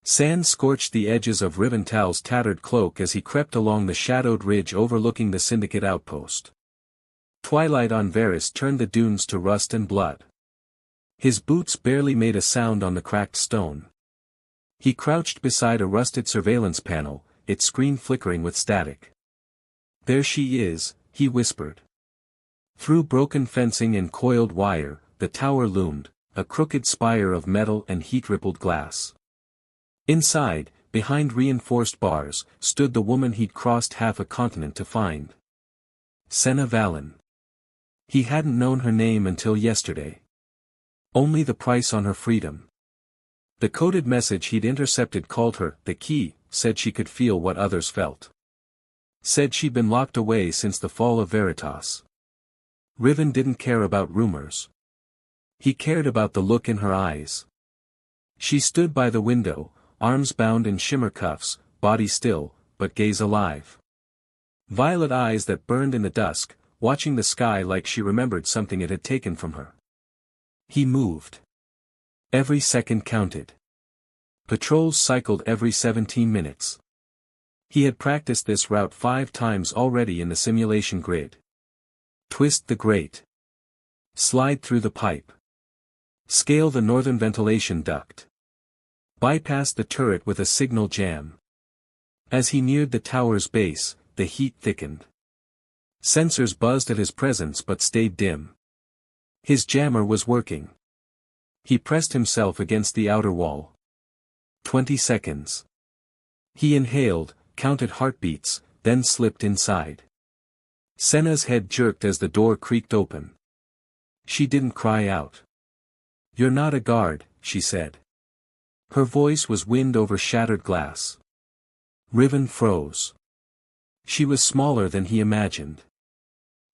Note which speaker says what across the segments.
Speaker 1: Sand scorched the edges of Rivental's tattered cloak as he crept along the shadowed ridge overlooking the Syndicate outpost. Twilight on Varys turned the dunes to rust and blood. His boots barely made a sound on the cracked stone. He crouched beside a rusted surveillance panel, its screen flickering with static. "There she is," he whispered. Through broken fencing and coiled wire, the tower loomed, a crooked spire of metal and heat-rippled glass. Inside, behind reinforced bars, stood the woman he'd crossed half a continent to find. Senna Valen. He hadn't known her name until yesterday. Only the price on her freedom. The coded message he'd intercepted called her the Key, said she could feel what others felt. Said she'd been locked away since the fall of Veritas. Riven didn't care about rumors. He cared about the look in her eyes. She stood by the window, arms bound in shimmer cuffs, body still, but gaze alive. Violet eyes that burned in the dusk, watching the sky like she remembered something it had taken from her. He moved. Every second counted. Patrols cycled every 17 minutes. He had practiced this route 5 times already in the simulation grid. Twist the grate. Slide through the pipe. Scale the northern ventilation duct. Bypass the turret with a signal jam. As he neared the tower's base, the heat thickened. Sensors buzzed at his presence but stayed dim. His jammer was working. He pressed himself against the outer wall. 20 seconds. He inhaled, counted heartbeats, then slipped inside. Senna's head jerked as the door creaked open. She didn't cry out. "You're not a guard," she said. Her voice was wind over shattered glass. Riven froze. She was smaller than he imagined.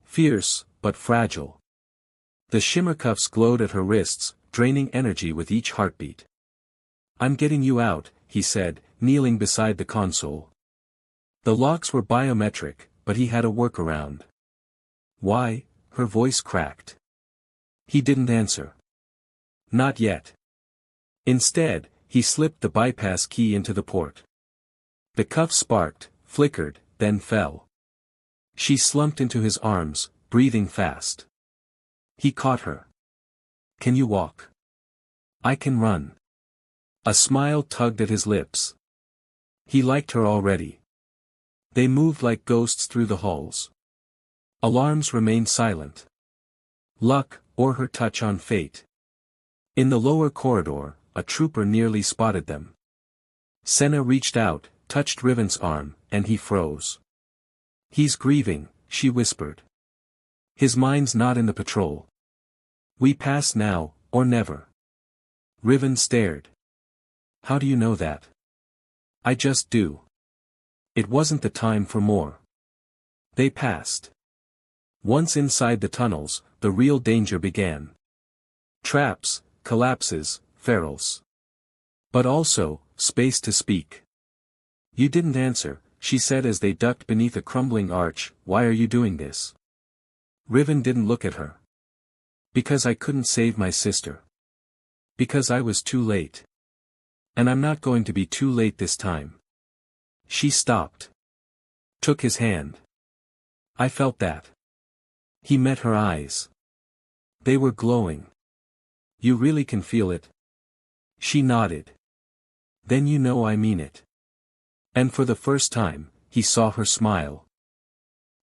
Speaker 1: Fierce, but fragile. The shimmer cuffs glowed at her wrists, draining energy with each heartbeat. "I'm getting you out," he said, kneeling beside the console. The locks were biometric, but he had a workaround. "Why?" her voice cracked. He didn't answer. Not yet. Instead, he slipped the bypass key into the port. The cuff sparked, flickered, then fell. She slumped into his arms, breathing fast. He caught her. "Can you walk?" "I can run." A smile tugged at his lips. He liked her already. They moved like ghosts through the halls. Alarms remained silent. Luck, or her touch on fate. In the lower corridor, a trooper nearly spotted them. Senna reached out, touched Riven's arm, and he froze. "He's grieving," she whispered. "His mind's not in the patrol. We pass now, or never." Riven stared. "How do you know that?" "I just do." It wasn't the time for more. They passed. Once inside the tunnels, the real danger began. Traps, collapses, ferals. But also, space to speak. "You didn't answer," she said as they ducked beneath a crumbling arch. "Why are you doing this?" Riven didn't look at her. "Because I couldn't save my sister. Because I was too late. And I'm not going to be too late this time." She stopped. Took his hand. "I felt that." He met her eyes. They were glowing. "You really can feel it?" She nodded. "Then you know I mean it." And for the first time, he saw her smile.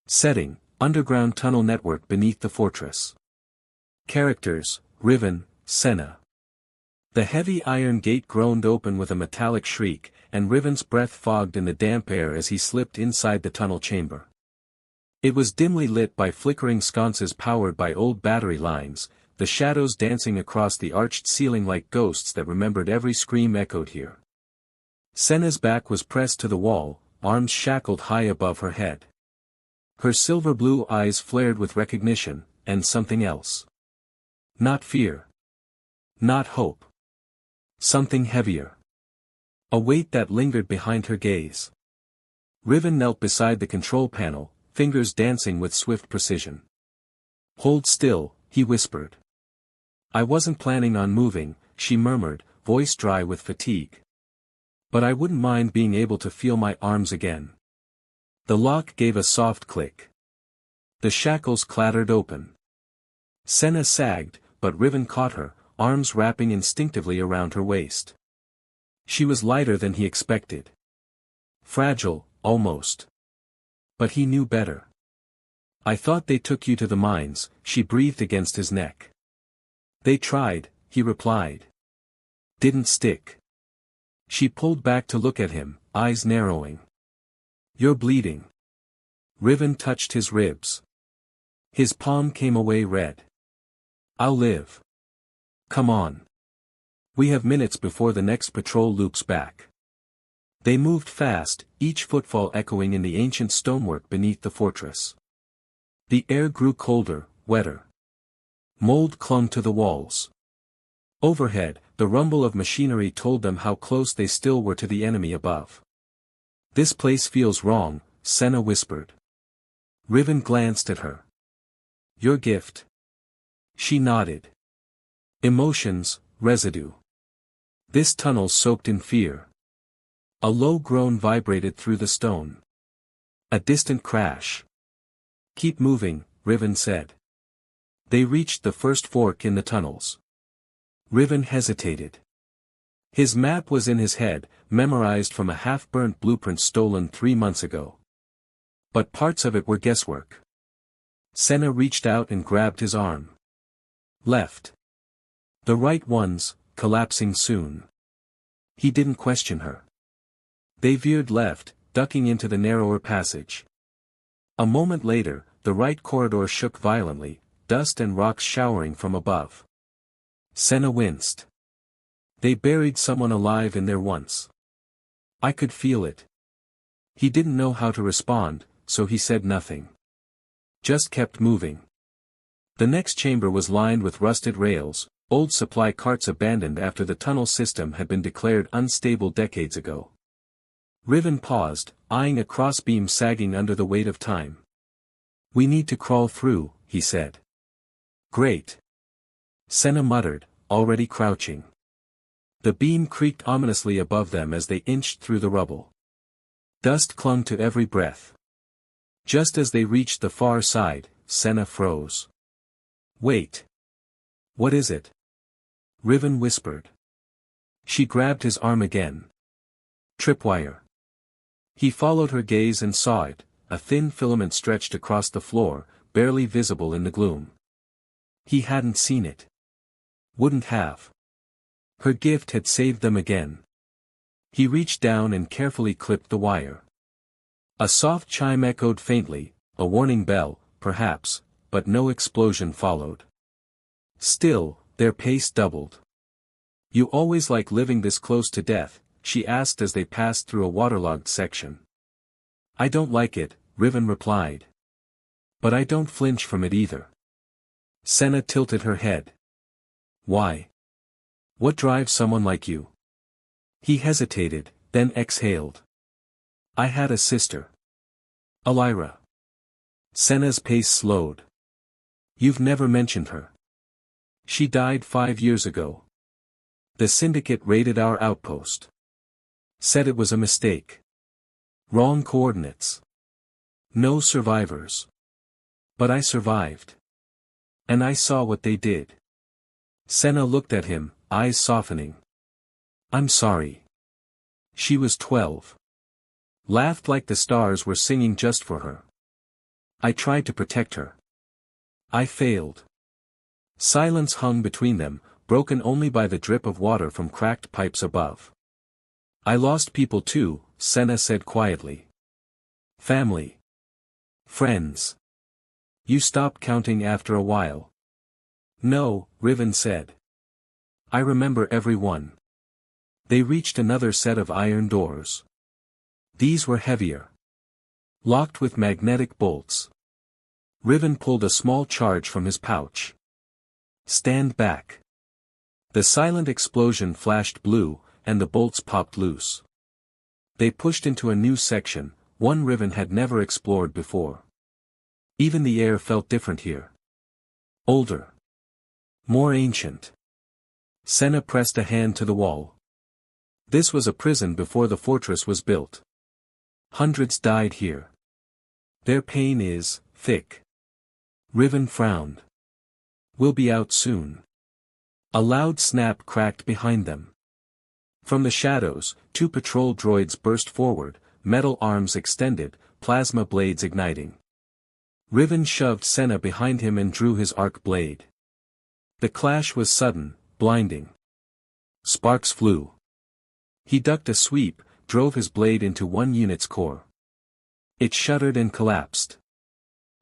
Speaker 1: Setting, underground tunnel network beneath the fortress. Characters, Riven, Senna. The heavy iron gate groaned open with a metallic shriek, and Riven's breath fogged in the damp air as he slipped inside the tunnel chamber. It was dimly lit by flickering sconces powered by old battery lines, the shadows dancing across the arched ceiling like ghosts that remembered every scream echoed here. Senna's back was pressed to the wall, arms shackled high above her head. Her silver-blue eyes flared with recognition, and something else. Not fear. Not hope. Something heavier. A weight that lingered behind her gaze. Riven knelt beside the control panel, fingers dancing with swift precision. "Hold still," he whispered. "I wasn't planning on moving," she murmured, voice dry with fatigue. But I wouldn't mind being able to feel my arms again. The lock gave a soft click. The shackles clattered open. Senna sagged, but Riven caught her, arms wrapping instinctively around her waist. She was lighter than he expected. Fragile, almost. But he knew better. I thought they took you to the mines, she breathed against his neck. They tried, he replied. Didn't stick. She pulled back to look at him, eyes narrowing. You're bleeding. Riven touched his ribs. His palm came away red. I'll live. Come on. We have minutes before the next patrol loops back. They moved fast, each footfall echoing in the ancient stonework beneath the fortress. The air grew colder, wetter. Mold clung to the walls. Overhead, the rumble of machinery told them how close they still were to the enemy above. This place feels wrong, Senna whispered. Riven glanced at her. Your gift. She nodded. Emotions, residue. This tunnel soaked in fear. A low groan vibrated through the stone. A distant crash. Keep moving, Riven said. They reached the first fork in the tunnels. Riven hesitated. His map was in his head, memorized from a half-burnt blueprint stolen 3 months ago. But parts of it were guesswork. Senna reached out and grabbed his arm. Left. The right ones, collapsing soon. He didn't question her. They veered left, ducking into the narrower passage. A moment later, the right corridor shook violently, dust and rocks showering from above. Senna winced. They buried someone alive in there once. I could feel it. He didn't know how to respond, so he said nothing. Just kept moving. The next chamber was lined with rusted rails, old supply carts abandoned after the tunnel system had been declared unstable decades ago. Riven paused, eyeing a crossbeam sagging under the weight of time. We need to crawl through, he said. Great. Senna muttered, already crouching. The beam creaked ominously above them as they inched through the rubble. Dust clung to every breath. Just as they reached the far side, Senna froze. Wait. What is it? Riven whispered. She grabbed his arm again. Tripwire. He followed her gaze and saw it, a thin filament stretched across the floor, barely visible in the gloom. He hadn't seen it. Wouldn't have. Her gift had saved them again. He reached down and carefully clipped the wire. A soft chime echoed faintly, a warning bell, perhaps, but no explosion followed. Still, their pace doubled. You always like living this close to death, she asked as they passed through a waterlogged section. I don't like it, Riven replied. But I don't flinch from it either. Senna tilted her head. Why? What drives someone like you? He hesitated, then exhaled. I had a sister. Elira. Senna's pace slowed. You've never mentioned her. She died 5 years ago. The syndicate raided our outpost. Said it was a mistake. Wrong coordinates. No survivors. But I survived. And I saw what they did. Senna looked at him, eyes softening. I'm sorry. She was 12. Laughed like the stars were singing just for her. I tried to protect her. I failed. Silence hung between them, broken only by the drip of water from cracked pipes above. I lost people too, Senna said quietly. Family. Friends. You stopped counting after a while. No, Riven said. I remember every one. They reached another set of iron doors. These were heavier. Locked with magnetic bolts. Riven pulled a small charge from his pouch. Stand back. The silent explosion flashed blue, and the bolts popped loose. They pushed into a new section, one Riven had never explored before. Even the air felt different here. Older. More ancient. Senna pressed a hand to the wall. This was a prison before the fortress was built. Hundreds died here. Their pain is thick. Riven frowned. We'll be out soon. A loud snap cracked behind them. From the shadows, 2 patrol droids burst forward, metal arms extended, plasma blades igniting. Riven shoved Senna behind him and drew his arc blade. The clash was sudden, blinding. Sparks flew. He ducked a sweep, drove his blade into one unit's core. It shuddered and collapsed.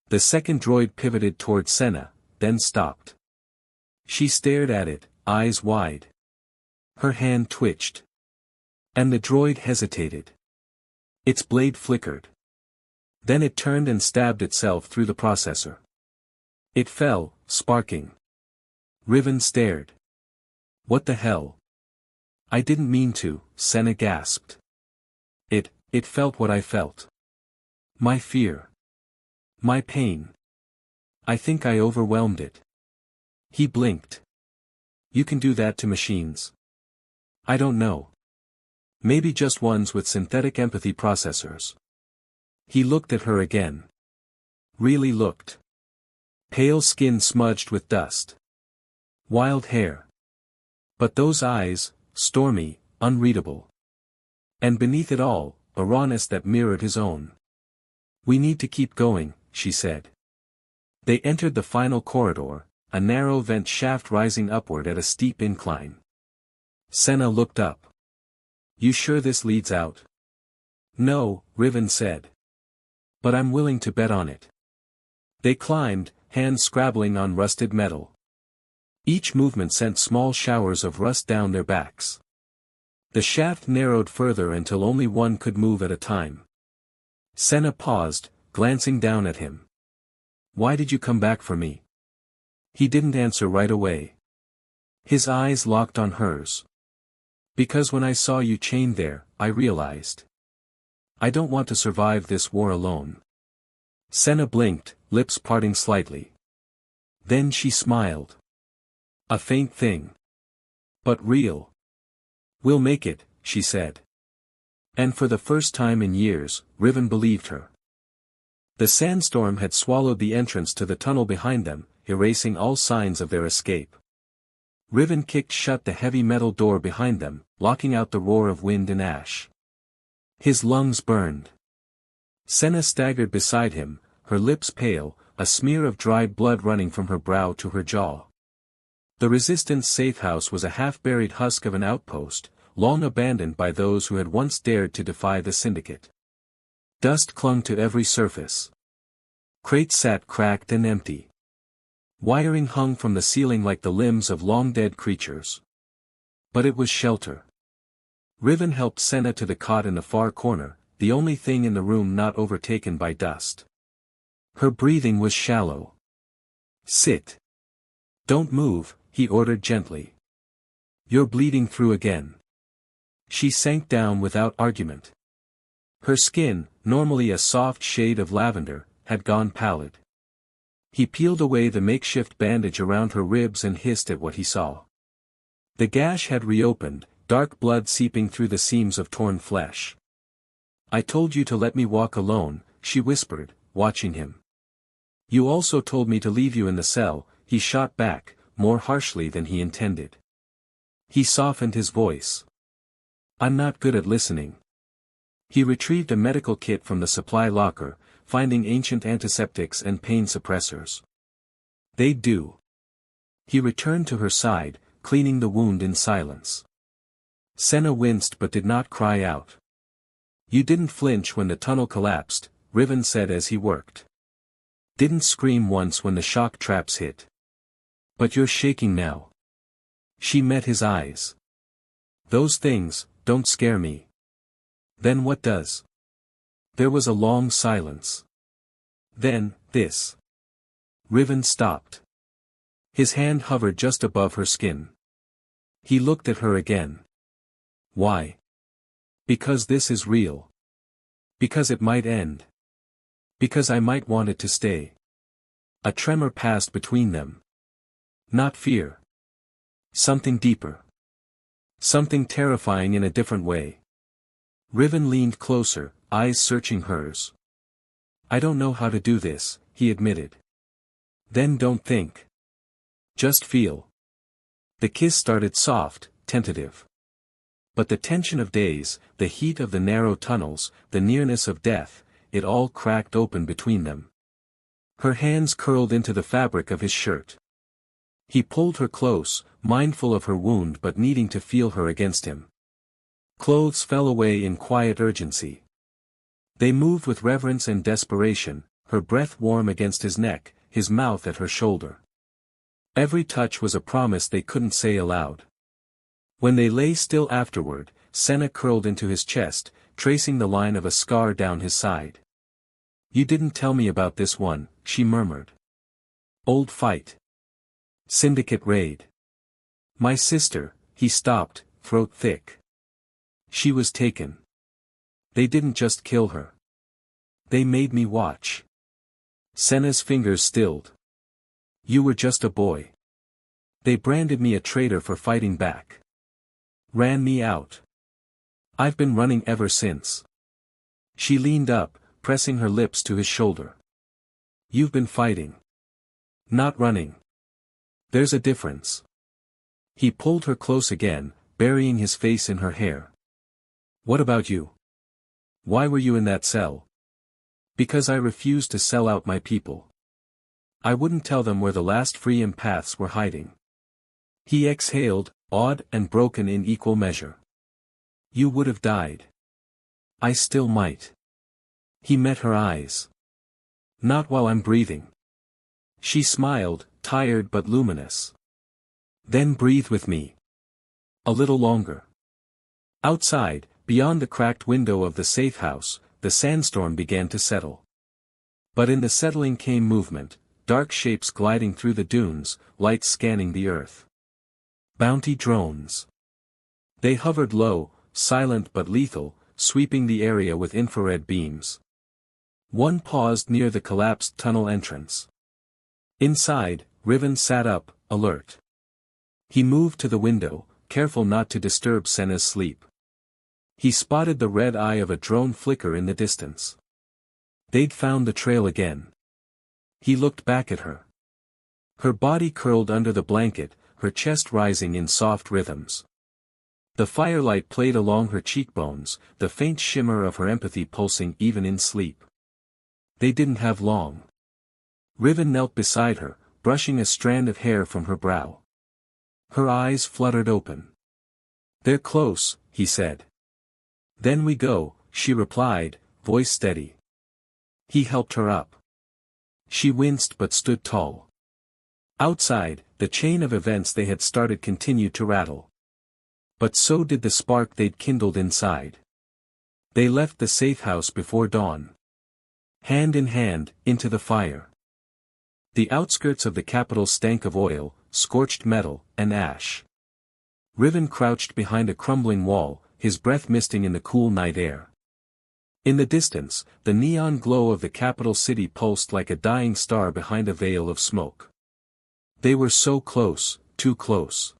Speaker 1: The second droid pivoted toward Senna, then stopped. She stared at it, eyes wide. Her hand twitched. And the droid hesitated. Its blade flickered. Then it turned and stabbed itself through the processor. It fell, sparking. Riven stared. What the hell? I didn't mean to, Senna gasped. It felt what I felt. My fear. My pain. I think I overwhelmed it. He blinked. You can do that to machines. I don't know. Maybe just ones with synthetic empathy processors. He looked at her again. Really looked. Pale skin smudged with dust. Wild hair. But those eyes, stormy, unreadable. And beneath it all, a rawness that mirrored his own. We need to keep going, she said. They entered the final corridor, a narrow vent shaft rising upward at a steep incline. Senna looked up. You sure this leads out? No, Riven said. But I'm willing to bet on it. They climbed, hands scrabbling on rusted metal. Each movement sent small showers of rust down their backs. The shaft narrowed further until only one could move at a time. Senna paused, glancing down at him. Why did you come back for me? He didn't answer right away. His eyes locked on hers. Because when I saw you chained there, I realized. I don't want to survive this war alone. Senna blinked, lips parting slightly. Then she smiled. A faint thing. But real. We'll make it, she said. And for the first time in years, Riven believed her. The sandstorm had swallowed the entrance to the tunnel behind them, erasing all signs of their escape. Riven kicked shut the heavy metal door behind them, locking out the roar of wind and ash. His lungs burned. Senna staggered beside him, her lips pale, a smear of dried blood running from her brow to her jaw. The Resistance safehouse was a half-buried husk of an outpost, long abandoned by those who had once dared to defy the Syndicate. Dust clung to every surface. Crates sat cracked and empty. Wiring hung from the ceiling like the limbs of long-dead creatures. But it was shelter. Riven helped Senna to the cot in the far corner, the only thing in the room not overtaken by dust. Her breathing was shallow. Sit. Don't move, he ordered gently. You're bleeding through again. She sank down without argument. Her skin, normally a soft shade of lavender, had gone pallid. He peeled away the makeshift bandage around her ribs and hissed at what he saw. The gash had reopened, dark blood seeping through the seams of torn flesh. I told you to let me walk alone, she whispered, watching him. You also told me to leave you in the cell, he shot back, more harshly than he intended. He softened his voice. I'm not good at listening. He retrieved a medical kit from the supply locker, finding ancient antiseptics and pain suppressors. They'd do. He returned to her side, cleaning the wound in silence. Senna winced but did not cry out. You didn't flinch when the tunnel collapsed, Riven said as he worked. Didn't scream once when the shock traps hit. But you're shaking now. She met his eyes. Those things don't scare me. Then what does? There was a long silence. Then, this. Riven stopped. His hand hovered just above her skin. He looked at her again. Why? Because this is real. Because it might end. Because I might want it to stay. A tremor passed between them. Not fear. Something deeper. Something terrifying in a different way. Riven leaned closer, eyes searching hers. I don't know how to do this, he admitted. Then don't think. Just feel. The kiss started soft, tentative. But the tension of days, the heat of the narrow tunnels, the nearness of death, it all cracked open between them. Her hands curled into the fabric of his shirt. He pulled her close, mindful of her wound but needing to feel her against him. Clothes fell away in quiet urgency. They moved with reverence and desperation, her breath warm against his neck, his mouth at her shoulder. Every touch was a promise they couldn't say aloud. When they lay still afterward, Senna curled into his chest, tracing the line of a scar down his side. You didn't tell me about this one, she murmured. Old fight. Syndicate raid. My sister, he stopped, throat thick. She was taken. They didn't just kill her. They made me watch. Senna's fingers stilled. You were just a boy. They branded me a traitor for fighting back. Ran me out. I've been running ever since. She leaned up, pressing her lips to his shoulder. You've been fighting. Not running. There's a difference. He pulled her close again, burying his face in her hair. What about you? Why were you in that cell? Because I refused to sell out my people. I wouldn't tell them where the last free empaths were hiding. He exhaled, awed and broken in equal measure. You would have died. I still might. He met her eyes. Not while I'm breathing. She smiled, tired but luminous. Then breathe with me. A little longer. Outside, beyond the cracked window of the safe house, the sandstorm began to settle. But in the settling came movement, dark shapes gliding through the dunes, lights scanning the earth. Bounty drones. They hovered low, silent but lethal, sweeping the area with infrared beams. One paused near the collapsed tunnel entrance. Inside, Riven sat up, alert. He moved to the window, careful not to disturb Senna's sleep. He spotted the red eye of a drone flicker in the distance. They'd found the trail again. He looked back at her. Her body curled under the blanket, her chest rising in soft rhythms. The firelight played along her cheekbones, the faint shimmer of her empathy pulsing even in sleep. They didn't have long. Riven knelt beside her, brushing a strand of hair from her brow. Her eyes fluttered open. They're close, he said. Then we go, she replied, voice steady. He helped her up. She winced but stood tall. Outside, the chain of events they had started continued to rattle. But so did the spark they'd kindled inside. They left the safe house before dawn. Hand in hand, into the fire. The outskirts of the capital stank of oil, scorched metal, and ash. Riven crouched behind a crumbling wall, his breath misting in the cool night air. In the distance, the neon glow of the capital city pulsed like a dying star behind a veil of smoke. They were so close, too close.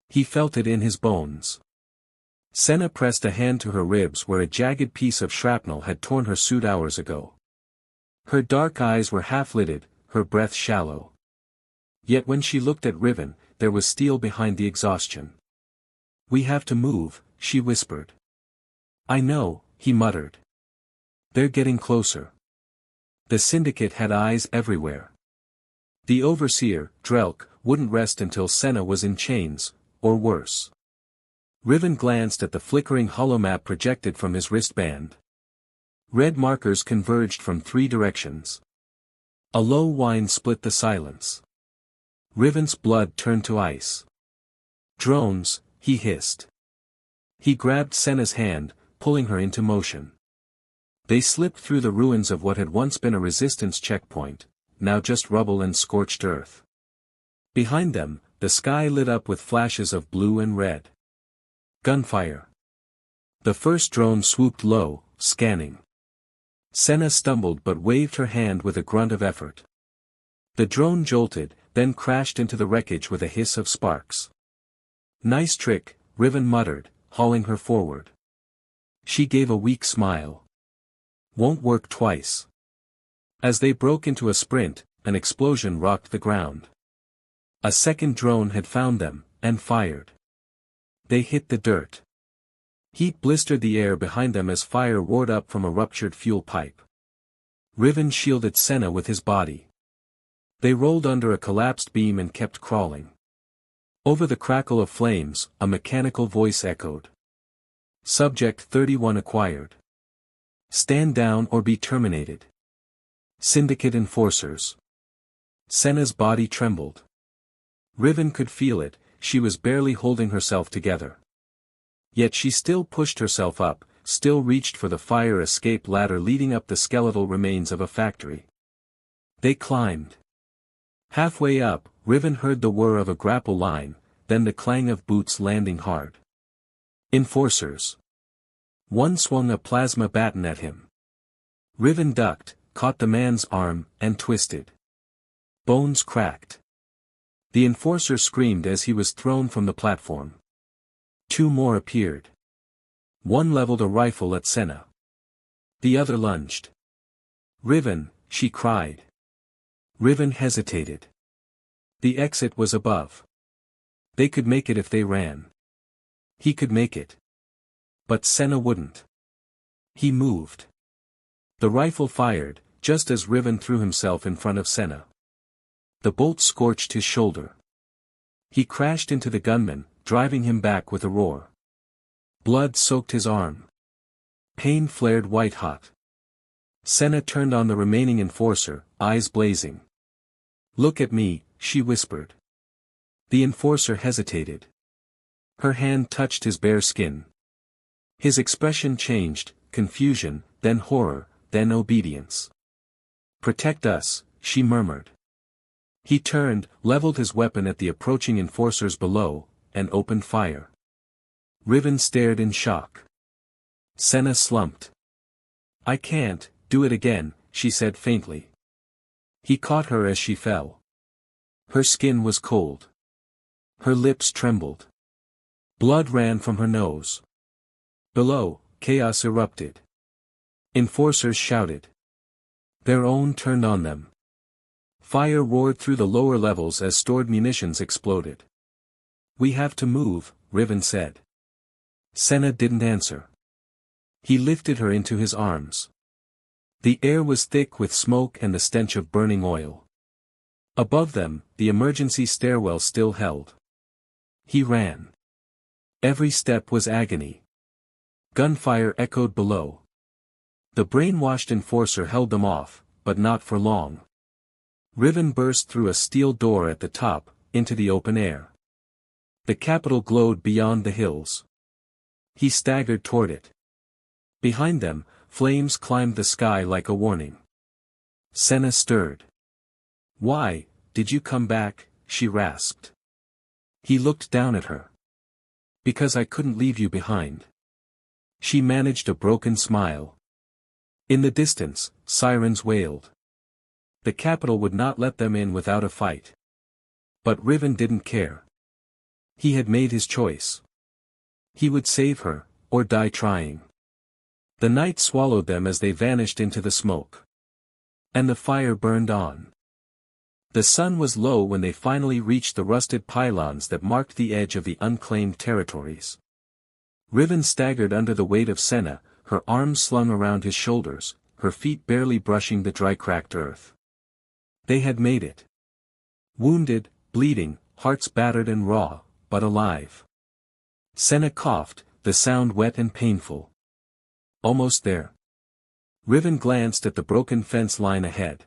Speaker 1: He felt it in his bones. Senna pressed a hand to her ribs where a jagged piece of shrapnel had torn her suit hours ago. Her dark eyes were half-lidded, her breath shallow. Yet when she looked at Riven, there was steel behind the exhaustion. We have to move, she whispered. I know, he muttered. They're getting closer. The syndicate had eyes everywhere. The overseer, Drelk, wouldn't rest until Senna was in chains, or worse. Riven glanced at the flickering holomap projected from his wristband. Red markers converged from 3 directions. A low whine split the silence. Riven's blood turned to ice. Drones, he hissed. He grabbed Senna's hand, pulling her into motion. They slipped through the ruins of what had once been a resistance checkpoint, now just rubble and scorched earth. Behind them, the sky lit up with flashes of blue and red. Gunfire. The first drone swooped low, scanning. Senna stumbled but waved her hand with a grunt of effort. The drone jolted, then crashed into the wreckage with a hiss of sparks. Nice trick, Riven muttered, hauling her forward. She gave a weak smile. Won't work twice. As they broke into a sprint, an explosion rocked the ground. A second drone had found them, and fired. They hit the dirt. Heat blistered the air behind them as fire roared up from a ruptured fuel pipe. Riven shielded Senna with his body. They rolled under a collapsed beam and kept crawling. Over the crackle of flames, a mechanical voice echoed. Subject 31 acquired. Stand down or be terminated. Syndicate enforcers. Senna's body trembled. Riven could feel it, she was barely holding herself together. Yet she still pushed herself up, still reached for the fire escape ladder leading up the skeletal remains of a factory. They climbed. Halfway up, Riven heard the whir of a grapple line, then the clang of boots landing hard. Enforcers. One swung a plasma baton at him. Riven ducked, caught the man's arm, and twisted. Bones cracked. The enforcer screamed as he was thrown from the platform. Two more appeared. One leveled a rifle at Senna. The other lunged. Riven, she cried. Riven hesitated. The exit was above. They could make it if they ran. He could make it. But Senna wouldn't. He moved. The rifle fired, just as Riven threw himself in front of Senna. The bolt scorched his shoulder. He crashed into the gunman, driving him back with a roar. Blood soaked his arm. Pain flared white-hot. Senna turned on the remaining enforcer, eyes blazing. Look at me, she whispered. The enforcer hesitated. Her hand touched his bare skin. His expression changed, confusion, then horror, then obedience. Protect us, she murmured. He turned, leveled his weapon at the approaching enforcers below, and opened fire. Riven stared in shock. Senna slumped. I can't do it again, she said faintly. He caught her as she fell. Her skin was cold. Her lips trembled. Blood ran from her nose. Below, chaos erupted. Enforcers shouted. Their own turned on them. Fire roared through the lower levels as stored munitions exploded. We have to move, Riven said. Senna didn't answer. He lifted her into his arms. The air was thick with smoke and the stench of burning oil. Above them, the emergency stairwell still held. He ran. Every step was agony. Gunfire echoed below. The brainwashed enforcer held them off, but not for long. Riven burst through a steel door at the top, into the open air. The capital glowed beyond the hills. He staggered toward it. Behind them, flames climbed the sky like a warning. Senna stirred. Why, did you come back? She rasped. He looked down at her. Because I couldn't leave you behind. She managed a broken smile. In the distance, sirens wailed. The capital would not let them in without a fight. But Riven didn't care. He had made his choice. He would save her, or die trying. The night swallowed them as they vanished into the smoke. And the fire burned on. The sun was low when they finally reached the rusted pylons that marked the edge of the unclaimed territories. Riven staggered under the weight of Senna, her arms slung around his shoulders, her feet barely brushing the dry cracked earth. They had made it. Wounded, bleeding, hearts battered and raw, but alive. Senna coughed, the sound wet and painful. Almost there. Riven glanced at the broken fence line ahead.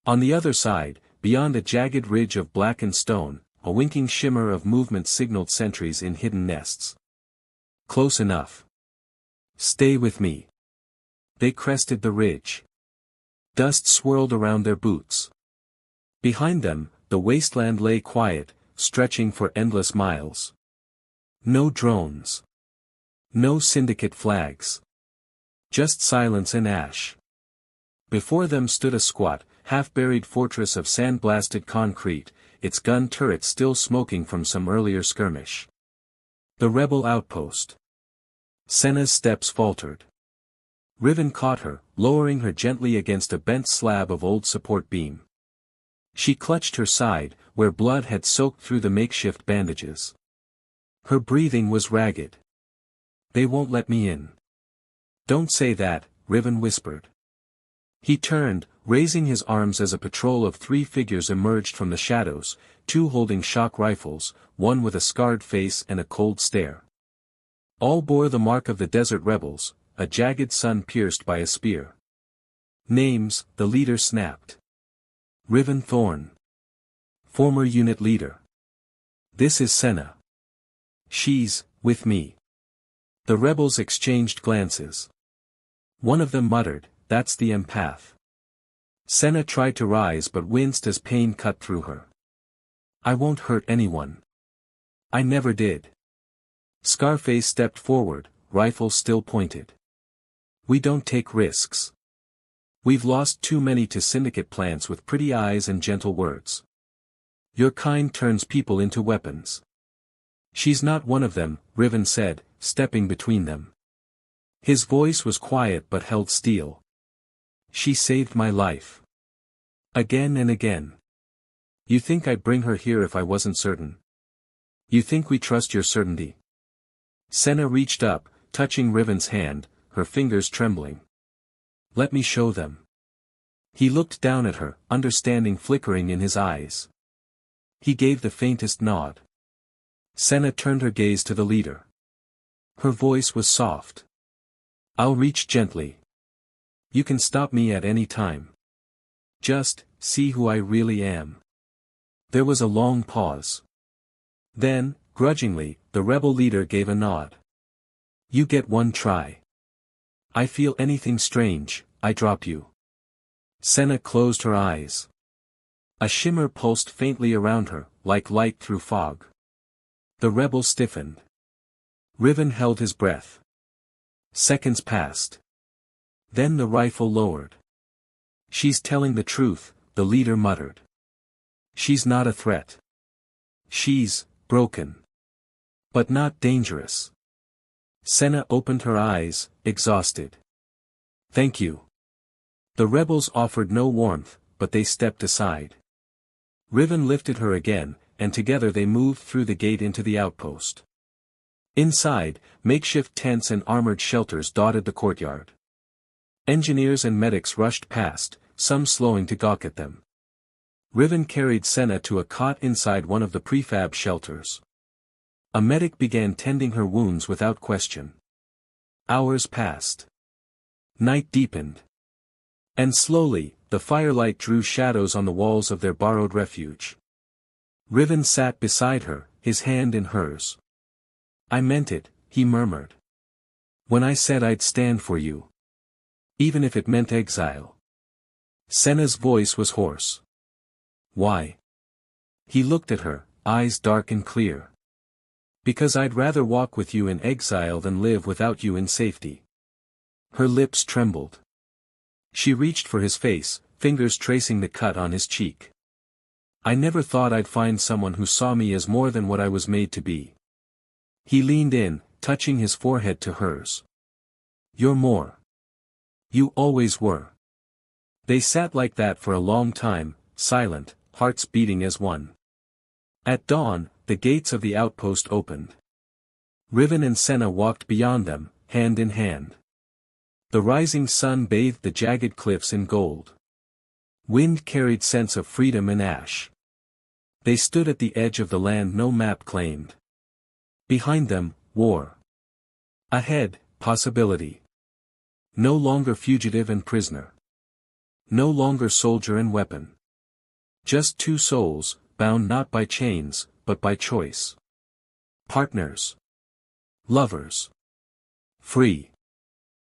Speaker 1: On the other side, beyond a jagged ridge of blackened stone, a winking shimmer of movement signaled sentries in hidden nests. Close enough. Stay with me. They crested the ridge. Dust swirled around their boots. Behind them, the wasteland lay quiet, stretching for endless miles. No drones. No syndicate flags. Just silence and ash. Before them stood a squat, half-buried fortress of sand-blasted concrete, its gun turret still smoking from some earlier skirmish. The rebel outpost. Senna's steps faltered. Riven caught her, lowering her gently against a bent slab of old support beam. She clutched her side, where blood had soaked through the makeshift bandages. Her breathing was ragged. "They won't let me in." "Don't say that," Riven whispered. He turned, raising his arms as a patrol of 3 figures emerged from the shadows, 2 holding shock rifles, 1 with a scarred face and a cold stare. All bore the mark of the desert rebels, a jagged sun pierced by a spear. "Names," the leader snapped. "Riven Thorn. Former unit leader. This is Senna. She's with me." The rebels exchanged glances. One of them muttered, "That's the empath." Senna tried to rise but winced as pain cut through her. "I won't hurt anyone. I never did." Scarface stepped forward, rifle still pointed. "We don't take risks. We've lost too many to syndicate plants with pretty eyes and gentle words. Your kind turns people into weapons." "She's not one of them," Riven said, stepping between them. His voice was quiet but held steel. "She saved my life. Again and again. You think I'd bring her here if I wasn't certain? You think we trust your certainty?" Senna reached up, touching Riven's hand, her fingers trembling. "Let me show them." He looked down at her, understanding flickering in his eyes. He gave the faintest nod. Senna turned her gaze to the leader. Her voice was soft. "I'll reach gently. You can stop me at any time. Just, see who I really am." There was a long pause. Then, grudgingly, the rebel leader gave a nod. "You get one try. I feel anything strange, I drop you." Senna closed her eyes. A shimmer pulsed faintly around her, like light through fog. The rebel stiffened. Riven held his breath. Seconds passed. Then the rifle lowered. "She's telling the truth," the leader muttered. "She's not a threat. She's broken. But not dangerous." Senna opened her eyes, exhausted. "Thank you." The rebels offered no warmth, but they stepped aside. Riven lifted her again, and together they moved through the gate into the outpost. Inside, makeshift tents and armored shelters dotted the courtyard. Engineers and medics rushed past, some slowing to gawk at them. Riven carried Senna to a cot inside one of the prefab shelters. A medic began tending her wounds without question. Hours passed. Night deepened. And slowly, the firelight drew shadows on the walls of their borrowed refuge. Riven sat beside her, his hand in hers. "I meant it," he murmured. "When I said I'd stand for you. Even if it meant exile." Senna's voice was hoarse. "Why?" He looked at her, eyes dark and clear. "Because I'd rather walk with you in exile than live without you in safety." Her lips trembled. She reached for his face, fingers tracing the cut on his cheek. "I never thought I'd find someone who saw me as more than what I was made to be." He leaned in, touching his forehead to hers. "You're more. You always were." They sat like that for a long time, silent, hearts beating as one. At dawn, the gates of the outpost opened. Riven and Senna walked beyond them, hand in hand. The rising sun bathed the jagged cliffs in gold. Wind carried scents of freedom and ash. They stood at the edge of the land no map claimed. Behind them, war. Ahead, possibility. No longer fugitive and prisoner. No longer soldier and weapon. Just 2 souls, bound not by chains, but by choice. Partners. Lovers. Free.